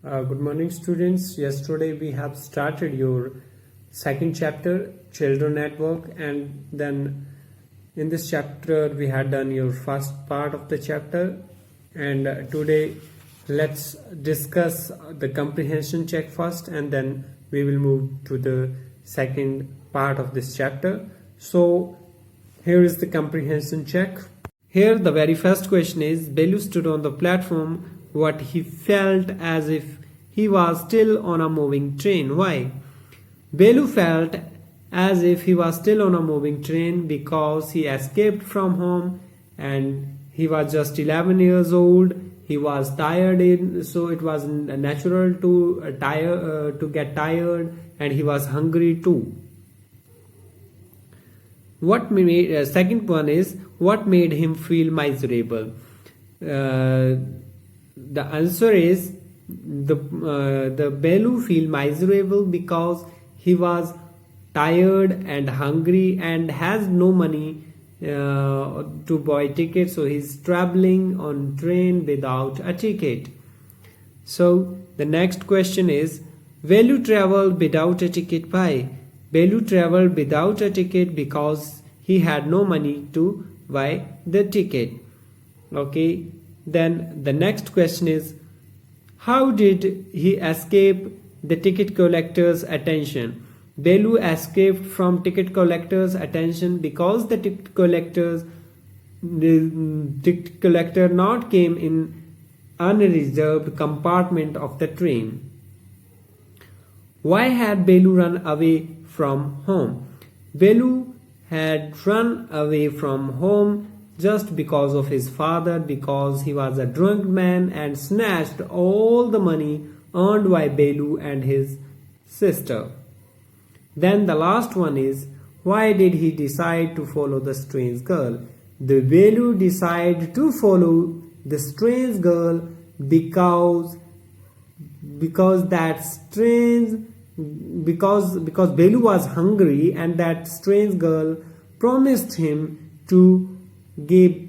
Good morning, students. Yesterday we have started your second chapter, Children Network, and then in this chapter we had done your first part of the chapter. And today let's discuss the comprehension check first, and then we will move to the second part of this chapter. So here is the comprehension check. Here the very first question is, Belu stood on the platform. What he felt as if he was still on a moving train. Why? Belu felt as if he was still on a moving train because he escaped from home and he was just 11 years old. He was tired, so it was natural to get tired, and he was hungry too. What made second one is, what made him feel miserable? The answer is the Belu feel miserable because he was tired and hungry and has no money to buy ticket, so he's traveling on train without a ticket. So the next question is, Belu traveled without a ticket. Why? Belu traveled without a ticket because he had no money to buy the ticket. Okay. Then the next question is, how did he escape the ticket collector's attention? Belu escaped from ticket collector's attention because the ticket collector not came in unreserved compartment of the train. Why had Belu run away from home? Belu had run away from home just because of his father, because he was a drunk man and snatched all the money earned by Belu and his sister. Then the last one is, why did he decide to follow the strange girl? The Belu decided to follow the strange girl because Belu was hungry, and that strange girl promised him to give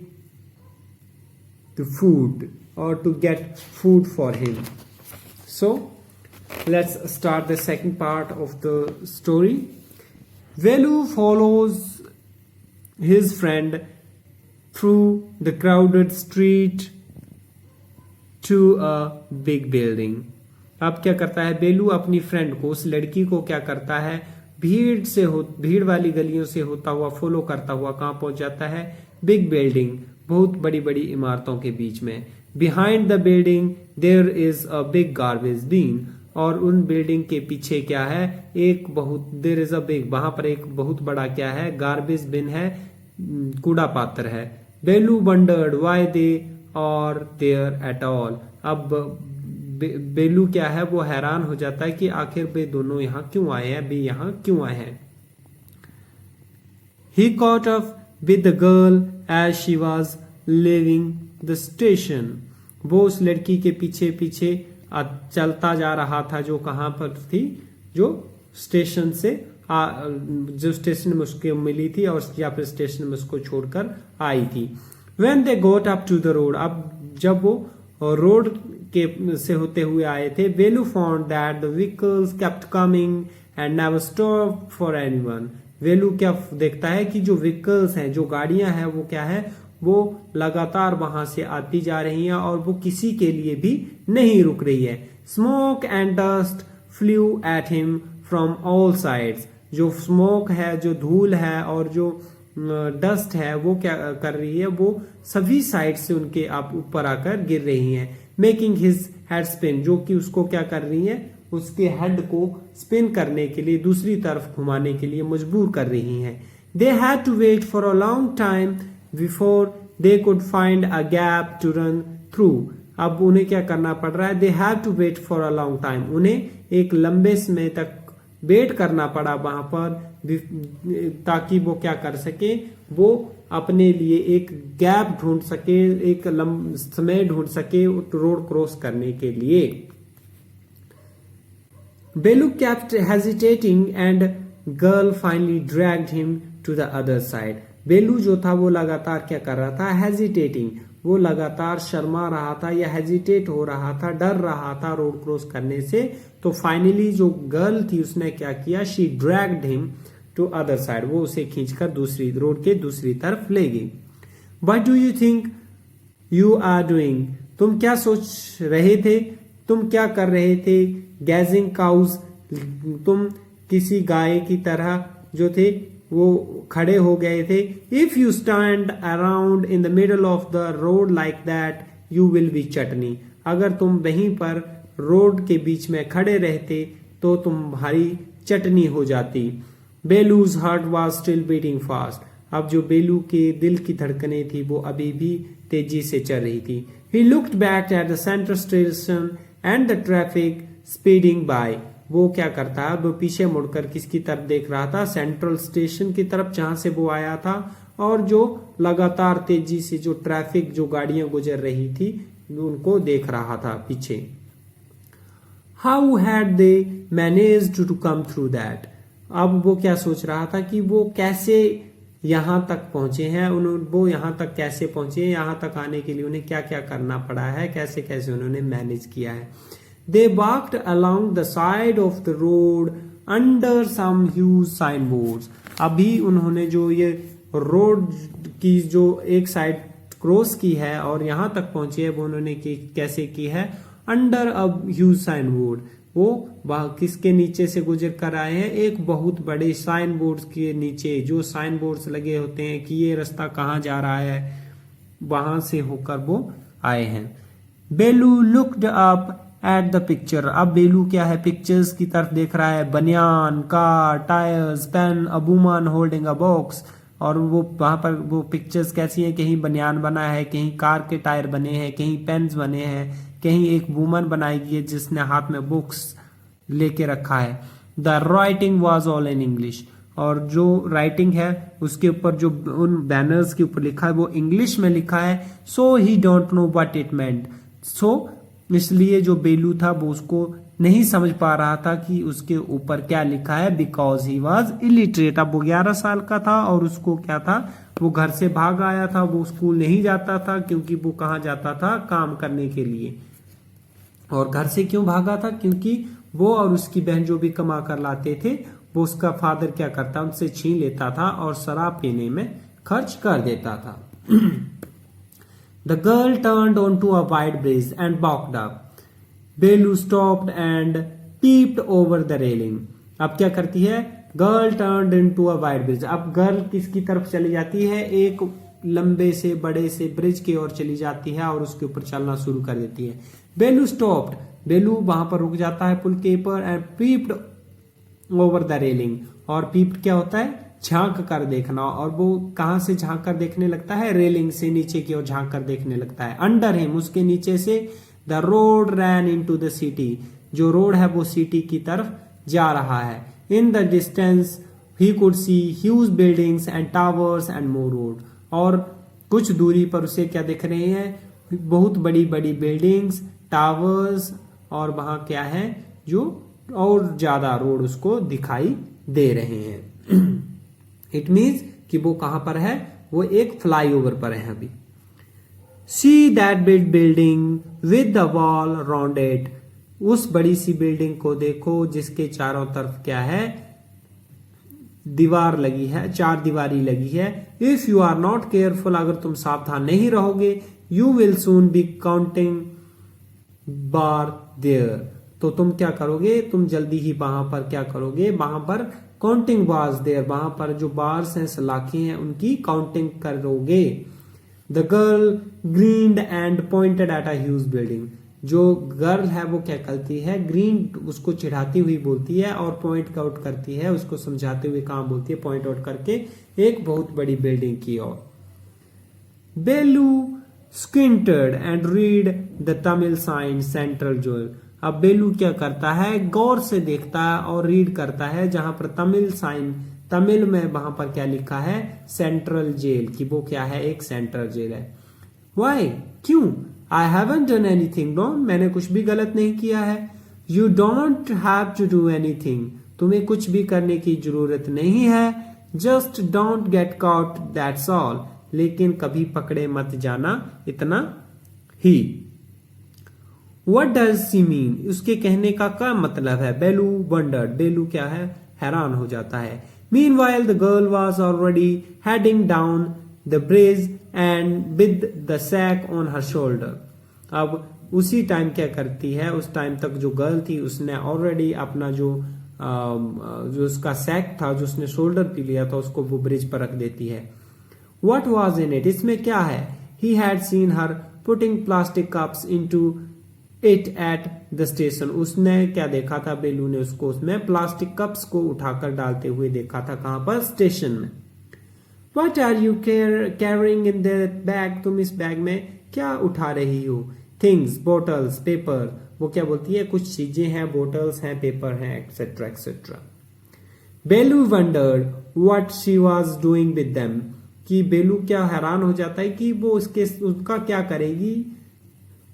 the food or to get food for him. So let's start the second part of the story. Belu follows his friend through the crowded street to a big building. अब क्या करता है बेलू? अपनी friend को, उस लड़की को क्या करता है, भीड़ वाली गलियों से होता हुआ फॉलो करता हुआ कहाँ पहुंच जाता है? बिग बिल्डिंग, बहुत बड़ी बड़ी इमारतों के बीच में. Behind the building there is a big garbage bin, और उन बिल्डिंग के पीछे क्या है? देयर इज अ बिग, वहां पर एक बहुत बड़ा क्या है? गार्बेज बिन है, कूड़ा पात्र है. Belu wondered why they are there at all. अब बेलू क्या है, वो हैरान हो जाता है कि आखिर वे दोनों यहाँ क्यों आए हैं, वे यहाँ क्यों आए हैं. He caught up with the girl as she was leaving the station. वो उस लड़की के पीछे पीछे चलता जा रहा था, जो कहाँ पर थी, जो स्टेशन में उसको मिली थी और या फिर स्टेशन में उसको छोड़कर आई थी. When they got up to the road, अब जब वो रोड के से होते हुए आए थे, Belu found that the vehicles kept coming and never stopped for anyone. Belu क्या देखता है कि जो व्हीकल्स हैं, जो गाड़ियां हैं, वो क्या है, वो लगातार वहां से आती जा रही हैं और वो किसी के लिए भी नहीं रुक रही है. Smoke and dust flew at him from all sides. जो स्मोक है, जो धूल है और जो डस्ट है, वो क्या कर रही है, वो सभी साइड से उनके आप ऊपर आकर गिर रही हैं. मेकिंग हिज हेड स्पिन, जो कि उसको क्या कर रही है, उसके हेड को स्पिन करने के लिए, दूसरी तरफ घुमाने के लिए मजबूर कर रही हैं. They had to wait for a long time before they could find a gap to run through. अब उन्हें क्या करना पड़ रहा है? They have to wait for a long time. उन्हें एक लंबे समय तक वेट करना पड़ा वहां पर, ताकि वो क्या कर सके, वो अपने लिए एक गैप ढूंढ सके, एक समय ढूंढ सके रोड क्रॉस करने के लिए. Belu kept hesitating and girl finally dragged him to the other side. बेलू जो था वो लगातार क्या कर रहा था? हेजिटेटिंग, वो लगातार शर्मा रहा था या हेजिटेट हो रहा था, डर रहा था रोड क्रॉस करने से। तो फाइनली जो गर्ल थी उसने क्या किया, she dragged him to other side, वो उसे खींचकर दूसरी रोड के दूसरी तरफ ले गई। What do you think you are doing, तुम क्या सोच रहे थे, तुम क्या कर रहे थे। गैजिंग काउज, तुम किसी गाय की तरह जो थे वो खड़े हो गए थे। If you stand around in the middle of the road like that you will be chutney, अगर तुम वहीं पर रोड के बीच में खड़े रहते तो तुम्हारी चटनी हो जाती। Belu's heart was still beating fast, अब जो बेलू के दिल की धड़कनें थी वो अभी भी तेजी से चल रही थी। He looked back at the central station and the traffic speeding by, वो क्या करता है, वो पीछे मुड़कर किसकी तरफ देख रहा था, सेंट्रल स्टेशन की तरफ जहां से वो आया था, और जो लगातार तेजी से जो ट्रैफिक जो गाड़ियां गुजर रही थी उनको देख रहा था पीछे। How had they managed to come through that, अब वो क्या सोच रहा था कि वो कैसे यहां तक पहुंचे हैं, वो यहां तक कैसे पहुंचे, यहां तक आने के लिए उन्हें क्या क्या करना पड़ा है, कैसे कैसे उन्होंने मैनेज किया है। They walked along the side of the road under some huge signboards, अभी उन्होंने जो ये रोड की जो एक साइड क्रॉस की है और यहां तक पहुंचे है वो उन्होंने कैसे की है, under a huge sign board, वो किसके नीचे से गुजर कर आए हैं, एक बहुत बड़े साइन बोर्ड के नीचे, जो साइन बोर्ड्स लगे होते हैं कि ये रास्ता कहाँ जा रहा है, वहां से होकर वो आए हैं। बेलू looked up at the picture, अब बेलू क्या है, पिक्चर्स की तरफ देख रहा है, बनियान, car, tyres, pen, a woman holding a box, और वो वहां पर वो पिक्चर्स कैसी हैं, कहीं बनियान बना है, कहीं कार के टायर बने हैं, कहीं पेन्स बने हैं, कहीं एक वुमन बनाई गई है जिसने हाथ में बुक्स लेके रखा है। The writing was all in English, और जो राइटिंग है उसके ऊपर जो उन बैनर्स के ऊपर लिखा है वो इंग्लिश में लिखा है। So he don't know what it meant, so इसलिए जो बेलू था वो उसको नहीं समझ पा रहा था कि उसके ऊपर क्या लिखा है, बिकॉज ही वॉज इलिटरेट, अब वो 11 साल का था और उसको क्या था, वो घर से भाग आया था, वो स्कूल नहीं जाता था क्योंकि वो कहाँ जाता था, काम करने के लिए। और घर से क्यों भागा था, क्योंकि वो और उसकी बहन जो भी कमा कर लाते थे वो उसका फादर क्या करता, उनसे छीन लेता था और शराब पीने में खर्च कर देता था। The girl turned onto a wide bridge and walked up. Belu stopped and peeped over the railing. अब क्या करती है, girl turned into a wide bridge, अब गर्ल किसकी तरफ चली जाती है, एक लंबे से बड़े से ब्रिज की ओर चली जाती है और उसके ऊपर चलना शुरू कर देती है। बेलू स्टॉप्ड, बेलू वहां पर रुक जाता है पुल के ऊपर, and peeped over the railing, और पीप्ड क्या होता है, झांक कर देखना, और वो कहां से झांक कर देखने लगता है, रेलिंग से नीचे की ओर झांक कर देखने लगता है। अंडर हिम, उसके नीचे से, the road ran into the city, जो रोड है वो सिटी की तरफ जा रहा है। In the distance he could see huge buildings and towers and more road, और कुछ दूरी पर उसे क्या दिख रहे हैं, बहुत बड़ी बड़ी बिल्डिंग्स, टावर्स, और वहां क्या है जो और ज्यादा रोड उसको दिखाई दे रहे हैं। इट मीन्स कि वो कहां पर है, वो एक फ्लाईओवर पर है अभी। See that big building with the wall round it, उस बड़ी सी बिल्डिंग को देखो जिसके चारों तरफ क्या है, दीवार लगी है, चार दीवारी लगी है। If you are not careful, अगर तुम सावधान नहीं रहोगे, you will soon be counting bars there, तो तुम क्या करोगे, तुम जल्दी ही वहां पर क्या करोगे, वहां पर काउंटिंग बार्स देयर, वहां पर जो बार्स हैं, सलाखें हैं, उनकी काउंटिंग करोगे। The girl grinned and pointed at a huge building, जो गर्ल है वो क्या करती है, ग्रीन उसको चिढ़ाती हुई बोलती है और पॉइंट आउट करती है, उसको समझाते हुए काम बोलती है, पॉइंट आउट करके एक बहुत बड़ी बिल्डिंग की ओर। Belu squinted and read the Tamil sign central jail, अब बेलू क्या करता है, गौर से देखता है और रीड करता है, जहां पर तमिल साइन, तमिल में वहां पर क्या लिखा है, सेंट्रल जेल, कि वो क्या है, एक सेंट्रल जेल है। वाई, क्यों, I haven't done anything wrong, मैंने कुछ भी गलत नहीं किया है। You don't have to do anything, तुम्हें कुछ भी करने की जरूरत नहीं है। Just don't get caught, that's all, लेकिन कभी पकड़े मत जाना, इतना ही। What does she mean? उसके कहने का क्या मतलब है? बेलू wondered. बेलू क्या है? हैरान हो जाता है। Meanwhile, the girl was already heading down the bridge and with the sack on her shoulder. अब उसी टाइम क्या करती है? उस टाइम तक जो गर्ल थी उसने ऑलरेडी अपना जो उसका सैक था जो उसने शोल्डर पे लिया था उसको वो ब्रिज पर रख देती है। What was in it? इसमें क्या है? He had seen her putting plastic cups into it at the station. उसने क्या देखा था? बेलू ने उसको उसमें प्लास्टिक कप्स को उठाकर डालते हुए देखा था। कहां पर? स्टेशन में। What are you carrying in that bag? तुम इस बैग में क्या उठा रही हो? Things, bottles, paper. वो क्या बोलती है? कुछ चीजें हैं, बोटल्स हैं, पेपर हैं, एक्सेट्रा एक्सेट्रा। बेलू wondered what she was doing with them. कि बेलू क्या हैरान हो जाता है कि वो उसका क्या करेगी।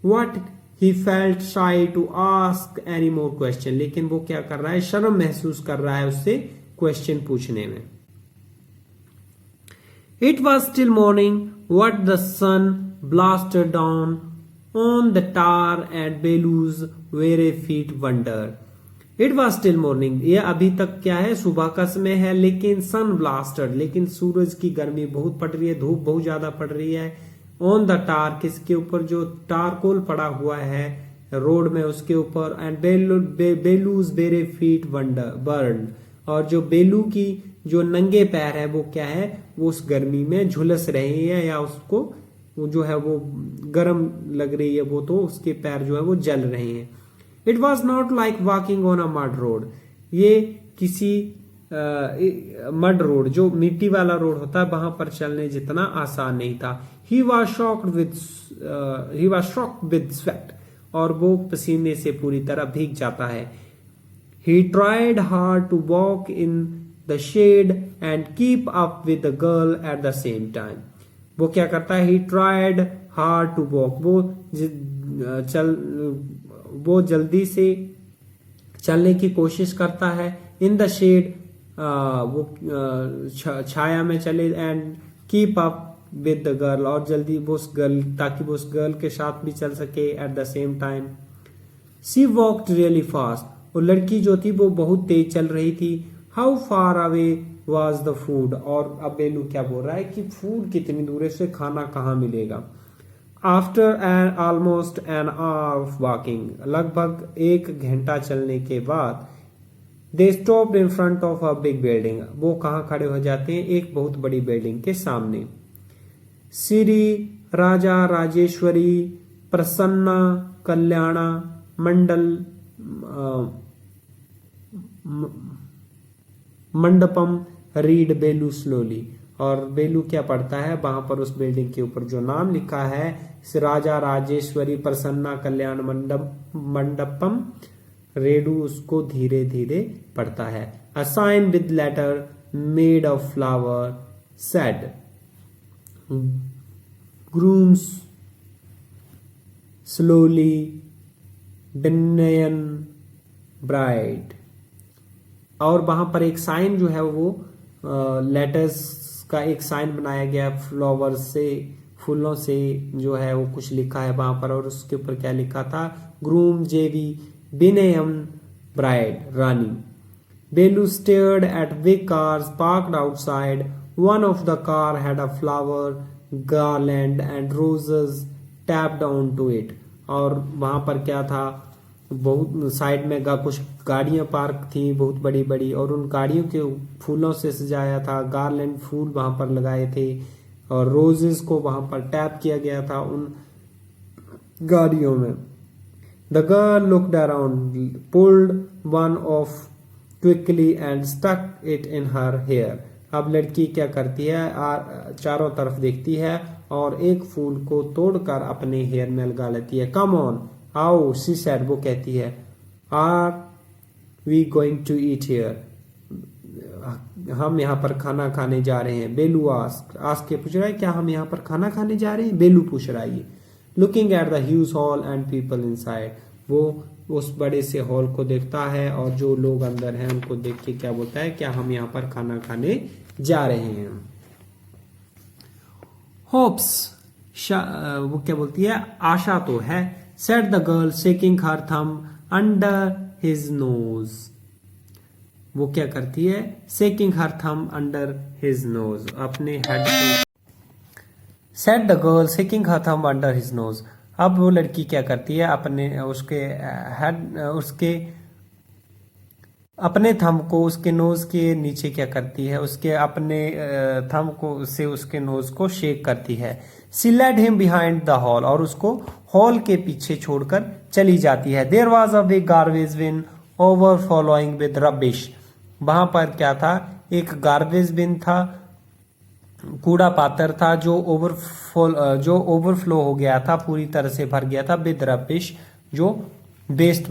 What he felt shy to ask any more question. लेकिन वो क्या कर रहा है? शर्म महसूस कर रहा है उससे क्वेश्चन पूछने में। It was still morning what the sun blasted down on the tar and Belu's weary feet wondered. It was still morning. ये अभी तक क्या है? सुबह का समय है, लेकिन सन ब्लास्टेड, लेकिन सूरज की गर्मी बहुत पड़ रही है, धूप बहुत ज्यादा पड़ रही है। ऑन द टार, किसके ऊपर? जो टारकोल पड़ा हुआ है रोड में उसके ऊपर। एंड बेलूज बेरे फीट बर्न, और जो बेलू की जो नंगे पैर है वो क्या है? वो उस गर्मी में झुलस रहे हैं, या उसको वो जो है वो गर्म लग रही है, वो तो उसके पैर जो है वो जल रहे हैं। It was not like walking on a mud road. ये किसी मड रोड, जो मिट्टी वाला रोड होता है, वहां पर चलने जितना आसान नहीं था। He was soaked with sweat, और वो पसीने से पूरी तरह भीग जाता है। He tried hard to walk in the shade and keep up with the girl at the same time. वो क्या करता है? He tried hard to walk, वो जल्दी से चलने की कोशिश करता है। इन द शेड, वो छाया में चले। And keep up with the girl, और जल्दी वो उस गर्ल, ताकि वो उस गर्ल के साथ भी चल सके at the same time. She walked really fast, और लड़की जो थी वो बहुत तेज चल रही थी। How far away was the food, और अब बेलू क्या बोल रहा है कि फूड कितनी दूर है, से खाना कहाँ मिलेगा। After an almost an hour of walking, लगभग 1 घंटा चलने के बाद, they stopped in front of a big building, वो कहाँ खड़े हो जाते हैं? एक बहुत बड़ी बिल्डिंग के सामने। श्री राजा राजेश्वरी प्रसन्ना कल्याणा मंडपम रीड बेलू स्लोली, और बेलू क्या पढ़ता है? वहां पर उस बिल्डिंग के ऊपर जो नाम लिखा है राजा राजेश्वरी प्रसन्ना कल्याण मंडपम, रेडू उसको धीरे धीरे पढ़ता है। A sign with letter made of flower said grooms slowly बिनयन ब्राइड, और वहां पर एक साइन जो है वो लेटर्स का एक साइन बनाया गया फ्लावर से, फूलों से जो है वो कुछ लिखा है वहां पर, और उसके ऊपर क्या लिखा था? ग्रूम जेवी बिनयम ब्राइड रानी। Belu stared at big cars parked outside, one of the car had a flower garland and roses taped on to it, और वहां पर क्या था? बहुत साइड में कुछ गाड़ियां पार्क थी बहुत बड़ी बड़ी, और उन गाड़ियों के फूलों से सजाया था, गार्लैंड फूल वहां पर लगाए थे, और रोजेस को वहां पर टैप किया गया था उन गाड़ियों में। The girl looked around, pulled one off quickly and stuck it in her hair. अब लड़की क्या करती है? चारों तरफ देखती है और एक फूल को तोड़कर अपने हेयर में लगा लेती है। कम ऑन आओ, शी सेड, वो कहती है। Are we going to eat here, हम यहाँ पर खाना खाने जा रहे हैं। बेलू आस्क के पूछ रहा है, क्या हम यहाँ पर खाना खाने जा रहे हैं? बेलू पूछ रहा है। Looking at the huge hall and people inside, वो उस बड़े से हॉल को देखता है और जो लोग अंदर हैं उनको देख के क्या बोलता है? क्या हम यहाँ पर खाना खाने जा रहे हैं। होप्स, वो क्या बोलती है, आशा तो है। Said the girl shaking her thumb under his nose. वो क्या करती है, शेकिंग हर थंब अंडर हिज नोज, अपने हेड को। Said the girl shaking her thumb under his nose. अब वो लड़की क्या करती है, अपने थंब को उसके नोज के नीचे क्या करती है, उसके अपने थंब को से उसके नोज को शेक करती है। She led him behind the hall, और उसको हॉल के पीछे छोड़कर चली जाती है। There was a big garbage bin over following with rubbish. वहां पर क्या था, एक गार्बेज बिन था, कूड़ा पात्र था, जो ओवरफ्लो हो गया था, पूरी तरह से भर गया था विद रबिश, जो वेस्ट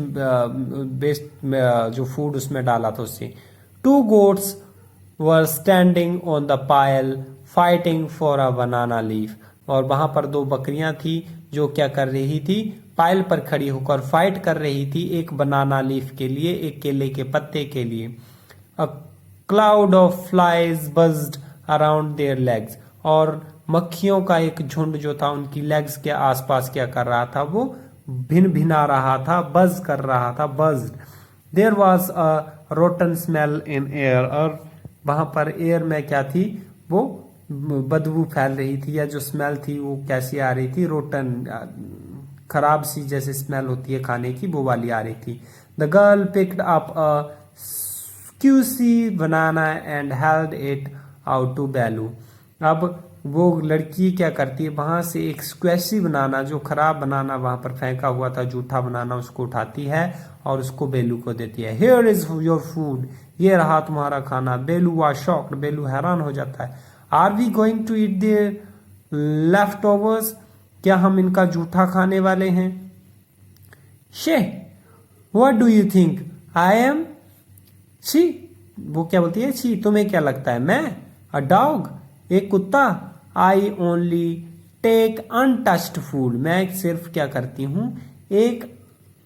जो फूड उसमें डाला था उससे। To goats were standing on the Payal fighting for a banana leaf. और वहां पर दो बकरियां थी जो क्या कर रही थी, पायल पर खड़ी होकर फाइट कर रही थी एक बनाना लीफ के लिए, एक केले के पत्ते के लिए। A cloud of flies buzzed around their legs. और मक्खियों का एक झुंड जो था उनकी लेग्स के आसपास क्या कर रहा था, वो भिन भिना रहा था, बज कर रहा था, buzz. There was a rotten smell in air. और वहां पर एयर में क्या थी, वो बदबू फैल रही थी, या जो स्मेल थी वो कैसी आ रही थी, रोटन, खराब सी जैसे स्मेल होती है खाने की, वो वाली आ रही थी। The girl picked up a squishy banana and held it out to Belu. अब वो लड़की क्या करती है, वहां से एक स्क्वैशी बनाना, जो खराब बनाना वहां पर फेंका हुआ था, जूठा बनाना, उसको उठाती है और उसको बेलू को देती है। हियर इज योर फूड, ये रहा तुम्हारा खाना। बेलू वाज शॉक्ड, बेलू हैरान हो जाता है। Are we going to eat their leftovers, क्या हम इनका जूठा खाने वाले हैं? She what do you think I am? She, वो क्या बोलती है, शी, तुम्हें क्या लगता है, मैं अ डॉग, एक कुत्ता? I only take untouched food, मैं सिर्फ क्या करती हूं, एक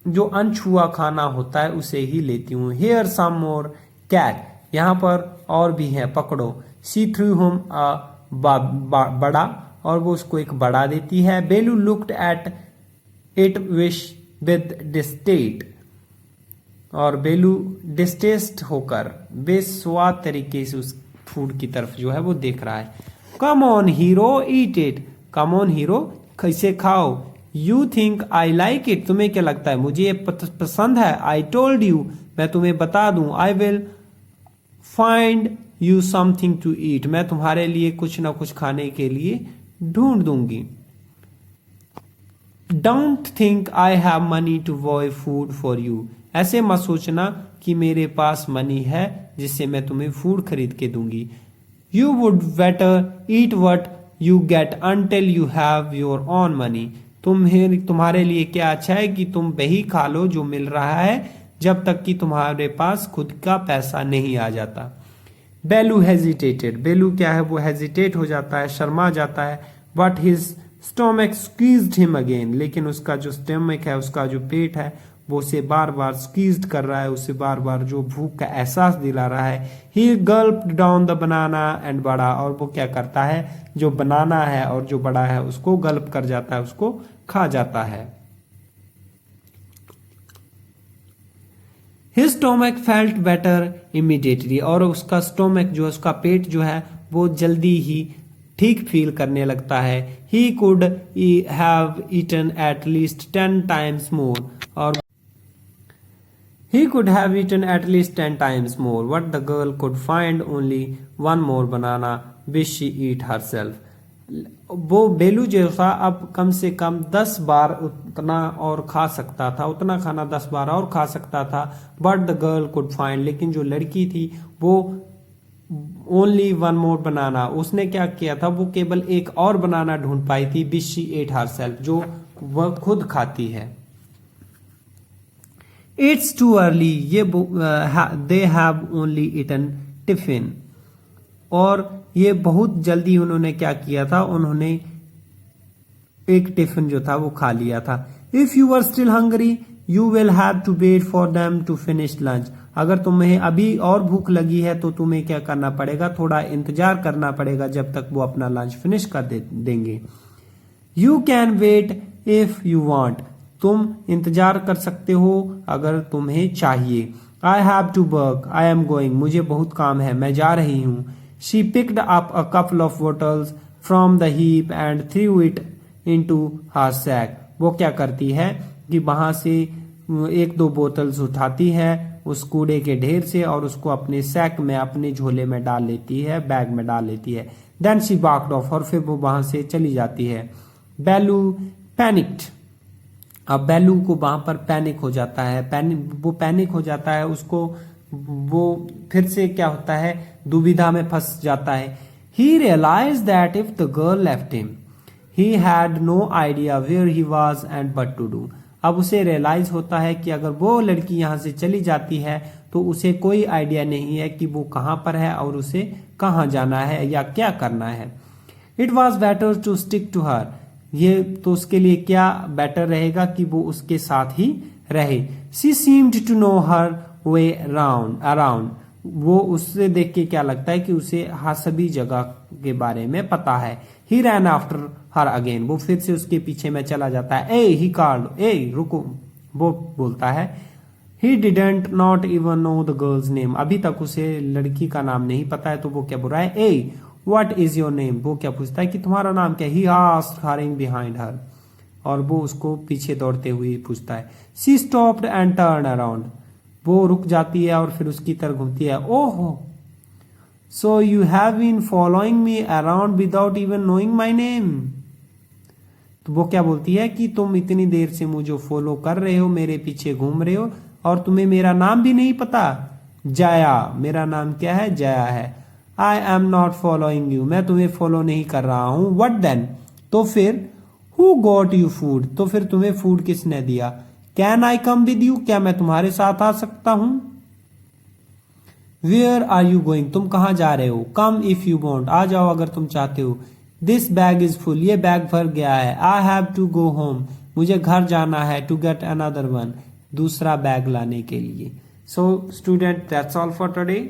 जो अनछुआ खाना होता है उसे ही लेती हूँ। हेयर सम मोर कैट, यहां पर और भी है, पकड़ो। सी थ्रू होम बड़ा, और वो उसको एक बड़ा देती है। Belu looked at it wish with distaste, और बेलू डिस्टेस्ट होकर, बेस्वाद तरीके से उस फूड की तरफ जो है वो देख रहा है। Come on hero eat it, come on hero, इसे खाओ। You think I like it, तुम्हें क्या लगता है मुझे ये पसंद है? आई टोल्ड यू, मैं तुम्हें बता दूं। I will find you something to eat, मैं तुम्हारे लिए कुछ ना कुछ खाने के लिए ढूंढ दूंगी। Don't think I have money to buy food for you, ऐसे मत सोचना कि मेरे पास मनी है जिससे मैं तुम्हें फूड खरीद के दूंगी। You would better eat what you get until you have your own money, तुम्हारे लिए क्या अच्छा है कि तुम वही खा लो जो मिल रहा है, जब तक कि तुम्हारे पास खुद का पैसा नहीं आ जाता। बेलू हेजिटेटेड, बेलू क्या है, वो हेजिटेट हो जाता है, शर्मा जाता है। But his stomach squeezed him again, लेकिन उसका जो स्टोमक है, उसका जो पेट है, वो उसे बार बार स्क्वीज्ड कर रहा है, उसे बार बार जो भूख का एहसास दिला रहा है। ही गल्प्ड डाउन द बनाना एंड बड़ा, और वो क्या करता है, जो बनाना है और जो बड़ा है उसको गल्प कर जाता है, उसको खा जाता है। His stomach felt better immediately, और उसका स्टोमक जो है, उसका पेट जो है वो जल्दी ही ठीक फील करने लगता है। He could have eaten at least 10 times more, और he could have eaten at least 10 times more, but the girl could find only one more banana which she eat herself. वो बेलू जो था अब कम से कम 10 बार उतना और खा सकता था, उतना खाना 10 बार और खा सकता था। But the girl could find, लेकिन जो लड़की थी वो ओनली वन मोर बनाना, उसने क्या किया था, वो केवल एक और बनाना ढूंढ पाई थी, विच शी एट हरसेल्फ, जो वह खुद खाती है। इट्स टू अर्ली, ये they have only eaten tiffin, और ये बहुत जल्दी उन्होंने क्या किया था, उन्होंने एक टिफिन जो था वो खा लिया था। If you are still hungry you will have to wait for them to finish lunch, अगर तुम्हें अभी और भूख लगी है तो तुम्हें क्या करना पड़ेगा, थोड़ा इंतजार करना पड़ेगा जब तक वो अपना लंच फिनिश कर देंगे। You can wait if you want, तुम इंतजार कर सकते हो अगर तुम्हें चाहिए। I have to work, I am going, मुझे बहुत काम है, मैं जा रही हूँ। She picked up a couple of bottles from the heap and threw it into her sack, वो क्या करती है कि वहां से एक दो बोतल्स उठाती है उस कूड़े के ढेर से और उसको अपने सैक में, अपने झोले में डाल लेती है, बैग में डाल लेती है। देन शी वॉकड ऑफ, और फिर वो वहां से चली जाती है। बेलू पैनिक्ड, अब बेलू को वहां पर पैनिक हो जाता है, वो पैनिक हो जाता है, उसको वो फिर से क्या होता है, दुविधा में फंस जाता है। He realise that if the girl left him he had no idea where he was and what to do, अब उसे रियलाइज होता है कि अगर वो लड़की यहां से चली जाती है तो उसे कोई आइडिया नहीं है कि वो कहां पर है और उसे कहां जाना है या क्या करना है। It was better to stick to her, ये तो उसके लिए क्या बेटर रहेगा कि वो उसके साथ ही रहे। She seemed to know her way around, वो उससे देख के क्या लगता है कि उसे हर सभी जगह के बारे में पता है। ही रैन आफ्टर हर अगेन, वो फिर से उसके पीछे में चला जाता है। ए ही कॉल्ड, ए रुको, वो बोलता है। He didn't not even know the girls name, अभी तक उसे लड़की का नाम नहीं पता है, तो वो क्या बोल रहा है, ए व्हाट इज योर नेम, वो क्या पूछता है कि तुम्हारा नाम क्या है। He asked hurrying behind her, और वो उसको पीछे दौड़ते हुए पूछता है। She stopped and turn around, वो रुक जाती है और फिर उसकी तरफ घूमती है। Oh, so you have been following me around without even knowing my name, तो वो क्या बोलती है कि तुम इतनी देर से मुझे फॉलो कर रहे हो, मेरे पीछे घूम रहे हो और तुम्हें मेरा नाम भी नहीं पता। जया, मेरा नाम क्या है, जया है। I am not following you, मैं तुम्हें फॉलो नहीं कर रहा हूं। वट देन, तो फिर हु गॉट यू फूड, तो फिर तुम्हें फूड किसने दिया। Can I come with you, क्या मैं तुम्हारे साथ आ सकता हूं। वेयर आर यू गोइंग, तुम कहां जा रहे हो। कम इफ यू वॉन्ट, आ जाओ अगर तुम चाहते हो। दिस बैग इज फुल, ये बैग भर गया है। I have to go home, मुझे घर जाना है। टू गेट अनदर वन, दूसरा बैग लाने के लिए। So student, that's all for today.